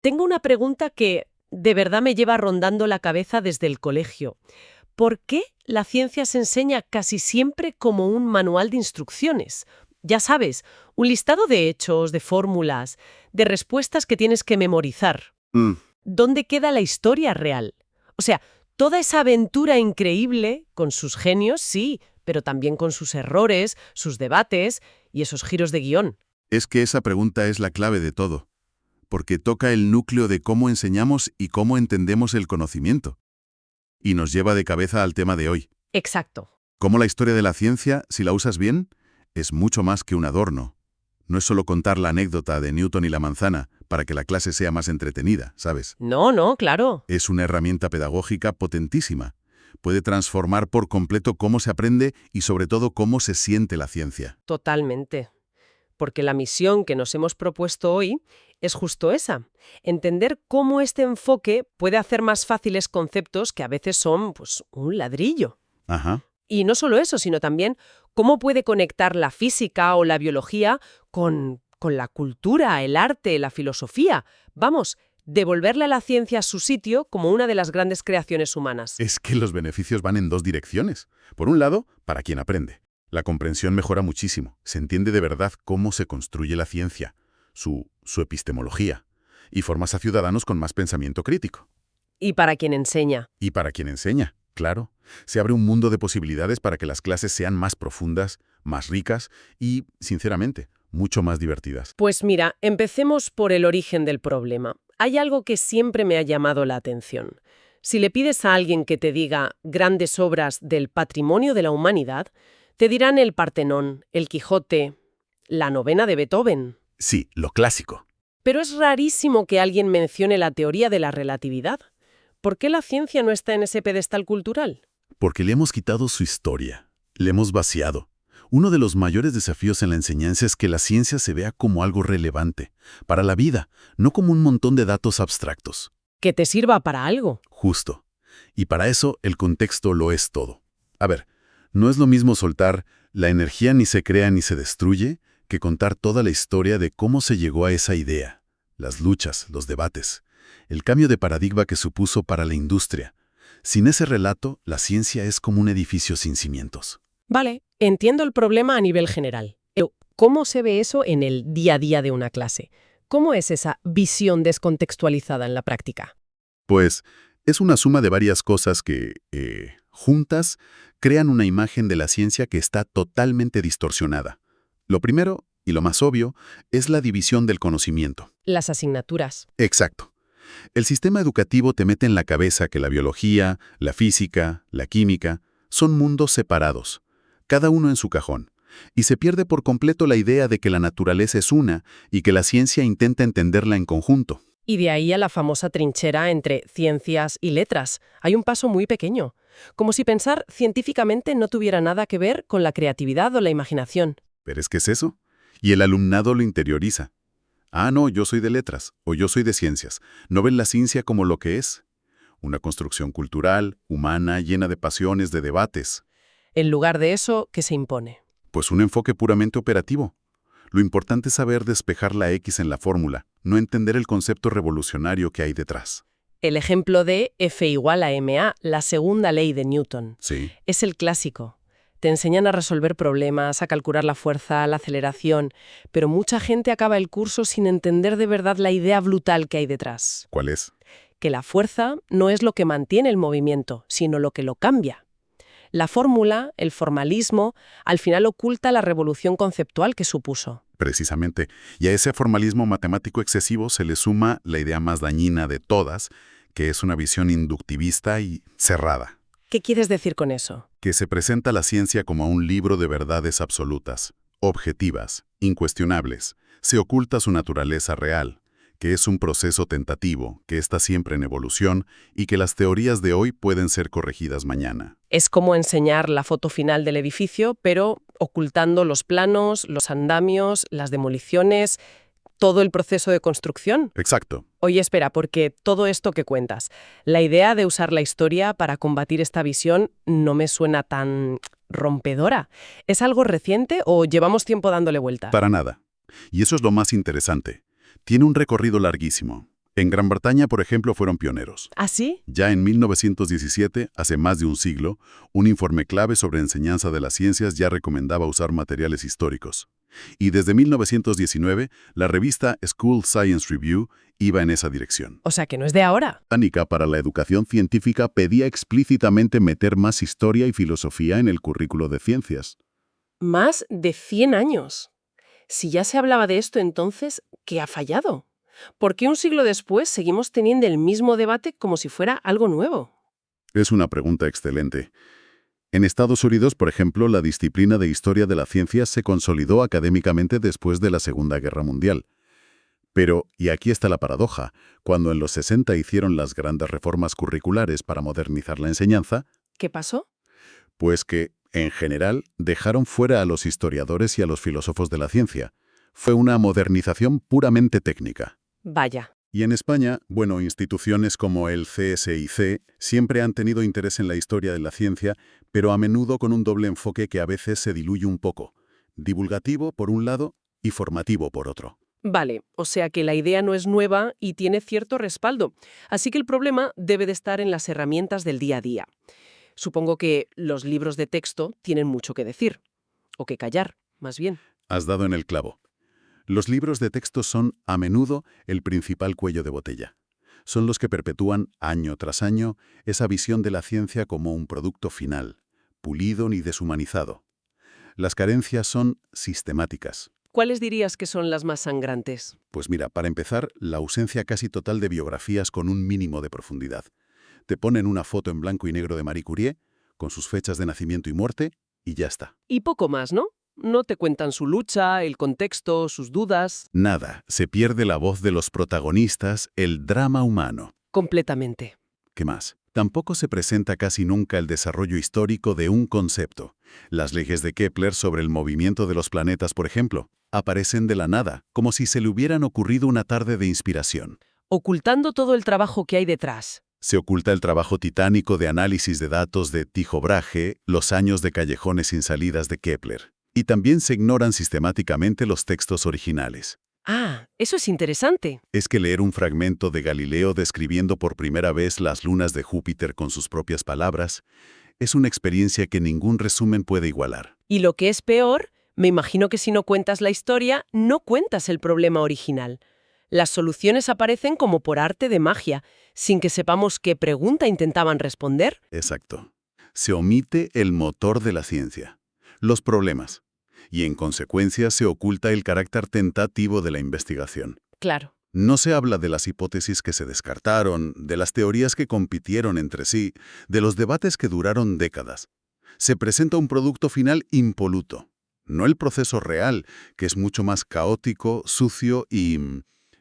Tengo una pregunta que de verdad me lleva rondando la cabeza desde el colegio. ¿Por qué la ciencia se enseña casi siempre como un manual de instrucciones? Ya sabes, un listado de hechos, de fórmulas, de respuestas que tienes que memorizar. Mm, ¿Dónde queda la historia real? O sea, toda esa aventura increíble, con sus genios, sí, pero también con sus errores, sus debates y esos giros de guión. Es que esa pregunta es la clave de todo, porque toca el núcleo de cómo enseñamos y cómo entendemos el conocimiento. Y nos lleva de cabeza al tema de hoy. Exacto. Cómo la historia de la ciencia, si la usas bien, es mucho más que un adorno. No es solo contar la anécdota de Newton y la manzana para que la clase sea más entretenida, ¿sabes? No, no, claro. Es una herramienta pedagógica potentísima. Puede transformar por completo cómo se aprende y sobre todo cómo se siente la ciencia. Totalmente. Porque la misión que nos hemos propuesto hoy es justo esa, entender cómo este enfoque puede hacer más fáciles conceptos que a veces son, pues, un ladrillo. Ajá. Y no solo eso, sino también cómo puede conectar la física o la biología con la cultura, el arte, la filosofía. Vamos, devolverle a la ciencia su sitio como una de las grandes creaciones humanas. Es que los beneficios van en dos direcciones. Por un lado, para quien aprende. La comprensión mejora muchísimo. Se entiende de verdad cómo se construye la ciencia, su epistemología, y formas a ciudadanos con más pensamiento crítico. Y para quien enseña. Y para quien enseña, claro, se abre un mundo de posibilidades para que las clases sean más profundas, más ricas y, sinceramente, mucho más divertidas. Pues mira, empecemos por el origen del problema. Hay algo que siempre me ha llamado la atención. Si le pides a alguien que te diga grandes obras del patrimonio de la humanidad, te dirán el Partenón, el Quijote, la novena de Beethoven. Sí, lo clásico. Pero es rarísimo que alguien mencione la teoría de la relatividad. ¿Por qué la ciencia no está en ese pedestal cultural? Porque le hemos quitado su historia, le hemos vaciado. Uno de los mayores desafíos en la enseñanza es que la ciencia se vea como algo relevante, para la vida, no como un montón de datos abstractos. Que te sirva para algo. Justo. Y para eso el contexto lo es todo. A ver, no es lo mismo soltar la energía ni se crea ni se destruye que contar toda la historia de cómo se llegó a esa idea, las luchas, los debates, el cambio de paradigma que supuso para la industria. Sin ese relato, la ciencia es como un edificio sin cimientos. Vale, entiendo el problema a nivel general. Pero, ¿cómo se ve eso en el día a día de una clase? ¿Cómo es esa visión descontextualizada en la práctica? Pues es una suma de varias cosas que, juntas, crean una imagen de la ciencia que está totalmente distorsionada. Lo primero, y lo más obvio, es la división del conocimiento. Las asignaturas. Exacto. El sistema educativo te mete en la cabeza que la biología, la física, la química, son mundos separados, cada uno en su cajón, y se pierde por completo la idea de que la naturaleza es una y que la ciencia intenta entenderla en conjunto. Y de ahí a la famosa trinchera entre ciencias y letras. Hay un paso muy pequeño. Como si pensar científicamente no tuviera nada que ver con la creatividad o la imaginación. ¿Pero es qué es eso? Y el alumnado lo interioriza. Ah, no, yo soy de letras, o yo soy de ciencias. No ven la ciencia como lo que es. Una construcción cultural, humana, llena de pasiones, de debates. En lugar de eso, ¿qué se impone? Pues un enfoque puramente operativo. Lo importante es saber despejar la X en la fórmula, no entender el concepto revolucionario que hay detrás. El ejemplo de F igual a ma, la segunda ley de Newton. Sí. Es el clásico. Te enseñan a resolver problemas, a calcular la fuerza, la aceleración, pero mucha gente acaba el curso sin entender de verdad la idea brutal que hay detrás. ¿Cuál es? Que la fuerza no es lo que mantiene el movimiento, sino lo que lo cambia. La fórmula, el formalismo, al final oculta la revolución conceptual que supuso. Precisamente. Y a ese formalismo matemático excesivo se le suma la idea más dañina de todas, que es una visión inductivista y cerrada. ¿Qué quieres decir con eso? Que se presenta la ciencia como un libro de verdades absolutas, objetivas, incuestionables. Se oculta su naturaleza real, que es un proceso tentativo, que está siempre en evolución y que las teorías de hoy pueden ser corregidas mañana. Es como enseñar la foto final del edificio, pero ocultando los planos, los andamios, las demoliciones, todo el proceso de construcción. Exacto. Oye, espera, porque todo esto que cuentas, la idea de usar la historia para combatir esta visión no me suena tan rompedora. ¿Es algo reciente o llevamos tiempo dándole vuelta? Para nada. Y eso es lo más interesante. Tiene un recorrido larguísimo. En Gran Bretaña, por ejemplo, fueron pioneros. ¿Ah, sí? Ya en 1917, hace más de un siglo, un informe clave sobre enseñanza de las ciencias ya recomendaba usar materiales históricos. Y desde 1919, la revista School Science Review iba en esa dirección. O sea, que no es de ahora. La Británica para la educación científica pedía explícitamente meter más historia y filosofía en el currículo de ciencias. Más de 100 años. Si ya se hablaba de esto entonces, ¿qué ha fallado? ¿Por qué un siglo después seguimos teniendo el mismo debate como si fuera algo nuevo? Es una pregunta excelente. En Estados Unidos, por ejemplo, la disciplina de historia de la ciencia se consolidó académicamente después de la Segunda Guerra Mundial. Pero, y aquí está la paradoja, cuando en los 60 hicieron las grandes reformas curriculares para modernizar la enseñanza, ¿Qué pasó? pues que, en general, dejaron fuera a los historiadores y a los filósofos de la ciencia. Fue una modernización puramente técnica. Vaya. Y en España, bueno, instituciones como el CSIC siempre han tenido interés en la historia de la ciencia, pero a menudo con un doble enfoque que a veces se diluye un poco. Divulgativo, por un lado, y formativo, por otro. Vale, o sea que la idea no es nueva y tiene cierto respaldo. Así que el problema debe de estar en las herramientas del día a día. Supongo que los libros de texto tienen mucho que decir. O que callar, más bien. Has dado en el clavo. Los libros de texto son, a menudo, el principal cuello de botella. Son los que perpetúan, año tras año, esa visión de la ciencia como un producto final, pulido ni deshumanizado. Las carencias son sistemáticas. ¿Cuáles dirías que son las más sangrantes? Pues mira, para empezar, la ausencia casi total de biografías con un mínimo de profundidad. Te ponen una foto en blanco y negro de Marie Curie, con sus fechas de nacimiento y muerte, y ya está. Y poco más, ¿no? No te cuentan su lucha, el contexto, sus dudas. Nada, se pierde la voz de los protagonistas, el drama humano. Completamente. ¿Qué más? Tampoco se presenta casi nunca el desarrollo histórico de un concepto. Las leyes de Kepler sobre el movimiento de los planetas, por ejemplo, aparecen de la nada, como si se le hubieran ocurrido una tarde de inspiración. Ocultando todo el trabajo que hay detrás. Se oculta el trabajo titánico de análisis de datos de Tycho Brahe, los años de callejones sin salidas de Kepler. Y también se ignoran sistemáticamente los textos originales. Ah, eso es interesante. Es que leer un fragmento de Galileo describiendo por primera vez las lunas de Júpiter con sus propias palabras es una experiencia que ningún resumen puede igualar. Y lo que es peor, me imagino que si no cuentas la historia, no cuentas el problema original. Las soluciones aparecen como por arte de magia, sin que sepamos qué pregunta intentaban responder. Exacto. Se omite el motor de la ciencia, los problemas, y en consecuencia se oculta el carácter tentativo de la investigación. Claro. No se habla de las hipótesis que se descartaron, de las teorías que compitieron entre sí, de los debates que duraron décadas. Se presenta un producto final impoluto, no el proceso real, que es mucho más caótico, sucio y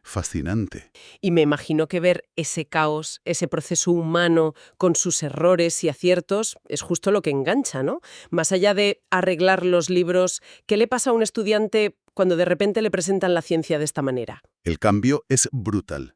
fascinante. Y me imagino que ver ese caos, ese proceso humano con sus errores y aciertos, es justo lo que engancha, ¿no? Más allá de arreglar los libros, ¿qué le pasa a un estudiante cuando de repente le presentan la ciencia de esta manera? El cambio es brutal.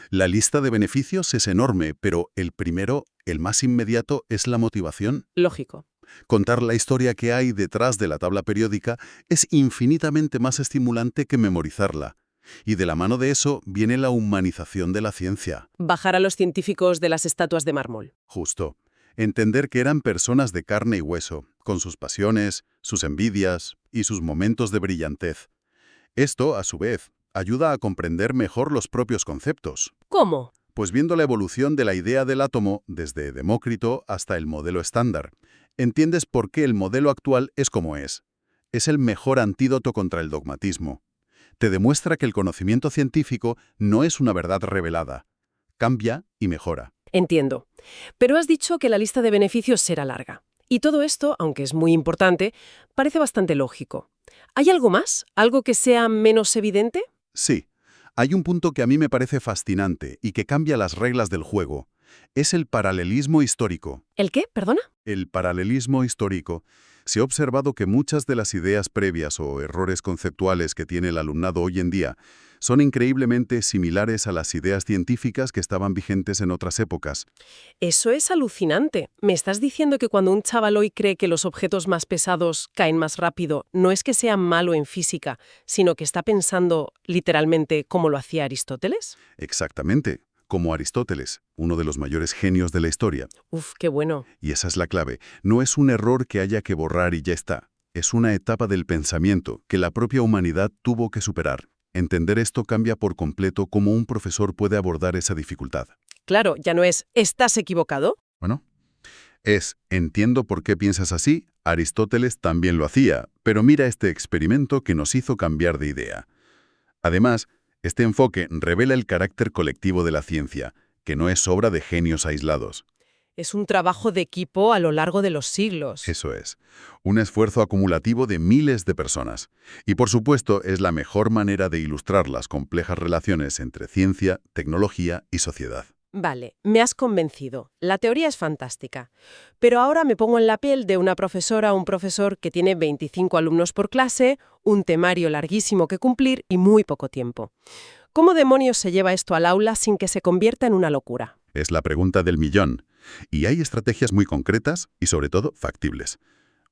La lista de beneficios es enorme, pero el primero, el más inmediato, es la motivación. Lógico. Contar la historia que hay detrás de la tabla periódica es infinitamente más estimulante que memorizarla. Y de la mano de eso viene la humanización de la ciencia. Bajar a los científicos de las estatuas de mármol. Justo. Entender que eran personas de carne y hueso, con sus pasiones, sus envidias y sus momentos de brillantez. Esto, a su vez, ayuda a comprender mejor los propios conceptos. ¿Cómo? Pues viendo la evolución de la idea del átomo desde Demócrito hasta el modelo estándar, entiendes por qué el modelo actual es como es. Es el mejor antídoto contra el dogmatismo. Te demuestra que el conocimiento científico no es una verdad revelada. Cambia y mejora. Entiendo. Pero has dicho que la lista de beneficios será larga. Y todo esto, aunque es muy importante, parece bastante lógico. ¿Hay algo más? ¿Algo que sea menos evidente? Sí, hay un punto que a mí me parece fascinante y que cambia las reglas del juego. Es el paralelismo histórico. ¿El qué? ¿Perdona? El paralelismo histórico. Se ha observado que muchas de las ideas previas o errores conceptuales que tiene el alumnado hoy en día son increíblemente similares a las ideas científicas que estaban vigentes en otras épocas. Eso es alucinante. ¿Me estás diciendo que cuando un chaval hoy cree que los objetos más pesados caen más rápido, no es que sea malo en física, sino que está pensando literalmente como lo hacía Aristóteles? Exactamente, como Aristóteles, uno de los mayores genios de la historia. Uf, qué bueno. Y esa es la clave. No es un error que haya que borrar y ya está. Es una etapa del pensamiento que la propia humanidad tuvo que superar. Entender esto cambia por completo cómo un profesor puede abordar esa dificultad. Claro, ya no es ¿estás equivocado? Bueno, entiendo por qué piensas así, Aristóteles también lo hacía, pero mira este experimento que nos hizo cambiar de idea. Además, este enfoque revela el carácter colectivo de la ciencia, que no es obra de genios aislados. Es un trabajo de equipo a lo largo de los siglos. Eso es, un esfuerzo acumulativo de miles de personas. Y por supuesto, es la mejor manera de ilustrar las complejas relaciones entre ciencia, tecnología y sociedad. Vale, me has convencido. La teoría es fantástica. Pero ahora me pongo en la piel de una profesora o un profesor que tiene 25 alumnos por clase, un temario larguísimo que cumplir y muy poco tiempo. ¿Cómo demonios se lleva esto al aula sin que se convierta en una locura? Es la pregunta del millón. Y hay estrategias muy concretas y sobre todo factibles.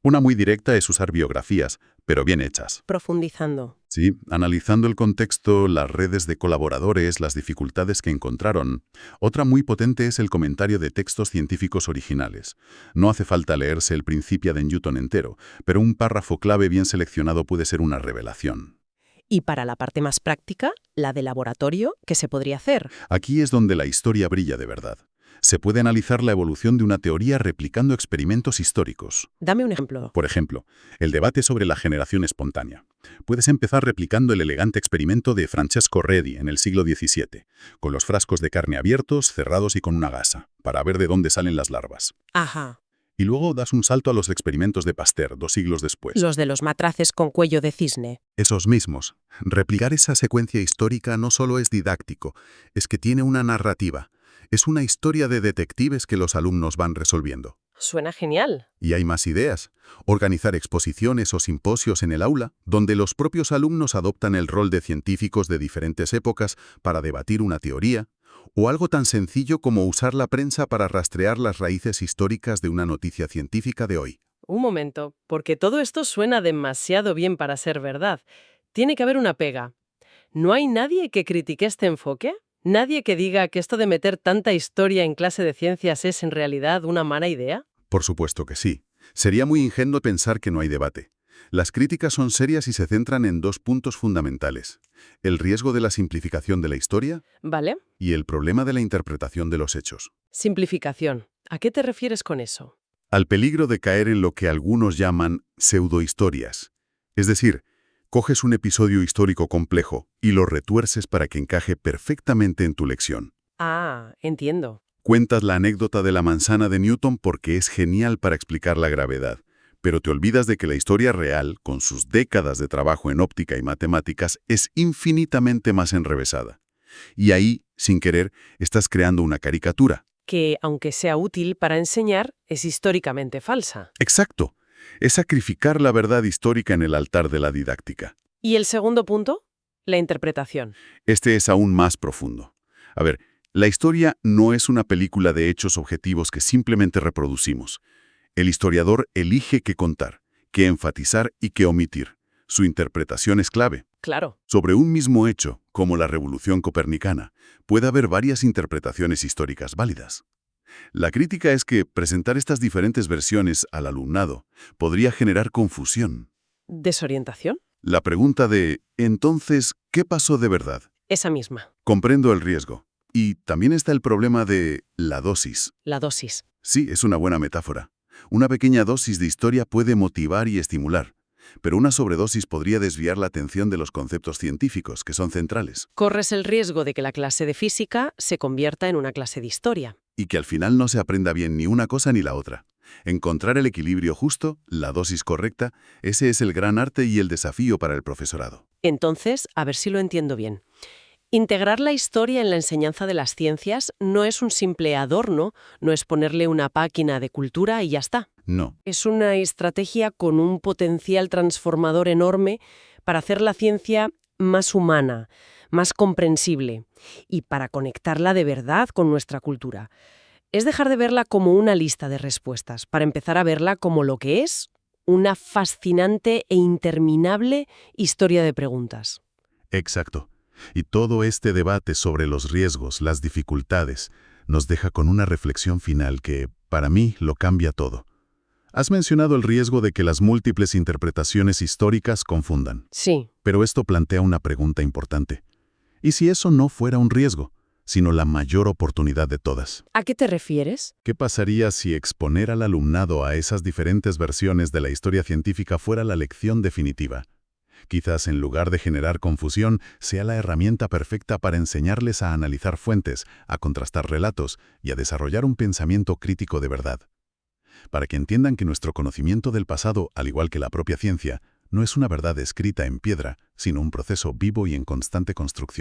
Una muy directa es usar biografías, pero bien hechas. Profundizando. Sí, analizando el contexto, las redes de colaboradores, las dificultades que encontraron. Otra muy potente es el comentario de textos científicos originales. No hace falta leerse el Principia de Newton entero, pero un párrafo clave bien seleccionado puede ser una revelación. Y para la parte más práctica, la de laboratorio, ¿qué se podría hacer? Aquí es donde la historia brilla de verdad. Se puede analizar la evolución de una teoría replicando experimentos históricos. Dame un ejemplo. Por ejemplo, el debate sobre la generación espontánea. Puedes empezar replicando el elegante experimento de Francesco Redi en el siglo XVII, con los frascos de carne abiertos, cerrados y con una gasa, para ver de dónde salen las larvas. Ajá. Y luego das un salto a los experimentos de Pasteur, 2 siglos después. Los de los matraces con cuello de cisne. Esos mismos. Replicar esa secuencia histórica no solo es didáctico, es que tiene una narrativa. Es una historia de detectives que los alumnos van resolviendo. Suena genial. Y hay más ideas. Organizar exposiciones o simposios en el aula, donde los propios alumnos adoptan el rol de científicos de diferentes épocas para debatir una teoría, o algo tan sencillo como usar la prensa para rastrear las raíces históricas de una noticia científica de hoy. Un momento, porque todo esto suena demasiado bien para ser verdad. Tiene que haber una pega. ¿No hay nadie que critique este enfoque? ¿Nadie que diga que esto de meter tanta historia en clase de ciencias es en realidad una mala idea? Por supuesto que sí. Sería muy ingenuo pensar que no hay debate. Las críticas son serias y se centran en 2 puntos fundamentales: el riesgo de la simplificación de la historia ¿Vale? y el problema de la interpretación de los hechos. Simplificación. ¿A qué te refieres con eso? Al peligro de caer en lo que algunos llaman pseudohistorias. Es decir, coges un episodio histórico complejo y lo retuerces para que encaje perfectamente en tu lección. Ah, entiendo. Cuentas la anécdota de la manzana de Newton porque es genial para explicar la gravedad, pero te olvidas de que la historia real, con sus décadas de trabajo en óptica y matemáticas, es infinitamente más enrevesada. Y ahí, sin querer, estás creando una caricatura. Que, aunque sea útil para enseñar, es históricamente falsa. Exacto. Es sacrificar la verdad histórica en el altar de la didáctica. ¿Y el segundo punto? La interpretación. Este es aún más profundo. A ver, la historia no es una película de hechos objetivos que simplemente reproducimos. El historiador elige qué contar, qué enfatizar y qué omitir. Su interpretación es clave. Claro. Sobre un mismo hecho, como la Revolución Copernicana, puede haber varias interpretaciones históricas válidas. La crítica es que presentar estas diferentes versiones al alumnado podría generar confusión. ¿Desorientación? La pregunta de, entonces, ¿qué pasó de verdad? Esa misma. Comprendo el riesgo. Y también está el problema de la dosis. La dosis. Sí, es una buena metáfora. Una pequeña dosis de historia puede motivar y estimular, pero una sobredosis podría desviar la atención de los conceptos científicos, que son centrales, Corres el riesgo de que la clase de física se convierta en una clase de historia. y que al final no se aprenda bien ni una cosa ni la otra. Encontrar el equilibrio justo, la dosis correcta, ese es el gran arte y el desafío para el profesorado. Entonces, a ver si lo entiendo bien. Integrar la historia en la enseñanza de las ciencias no es un simple adorno, no es ponerle una página de cultura y ya está. No, Es una estrategia con un potencial transformador enorme para hacer la ciencia más humana, más comprensible, y para conectarla de verdad con nuestra cultura. Es dejar de verla como una lista de respuestas, para empezar a verla como lo que es, una fascinante e interminable historia de preguntas. Exacto. Y todo este debate sobre los riesgos, las dificultades, nos deja con una reflexión final que, para mí, lo cambia todo. Has mencionado el riesgo de que las múltiples interpretaciones históricas confundan. Sí. Pero esto plantea una pregunta importante. ¿Y si eso no fuera un riesgo, sino la mayor oportunidad de todas? ¿A qué te refieres? ¿Qué pasaría si exponer al alumnado a esas diferentes versiones de la historia científica fuera la lección definitiva? Quizás en lugar de generar confusión, sea la herramienta perfecta para enseñarles a analizar fuentes, a contrastar relatos y a desarrollar un pensamiento crítico de verdad. Para que entiendan que nuestro conocimiento del pasado, al igual que la propia ciencia, no es una verdad escrita en piedra, sino un proceso vivo y en constante construcción.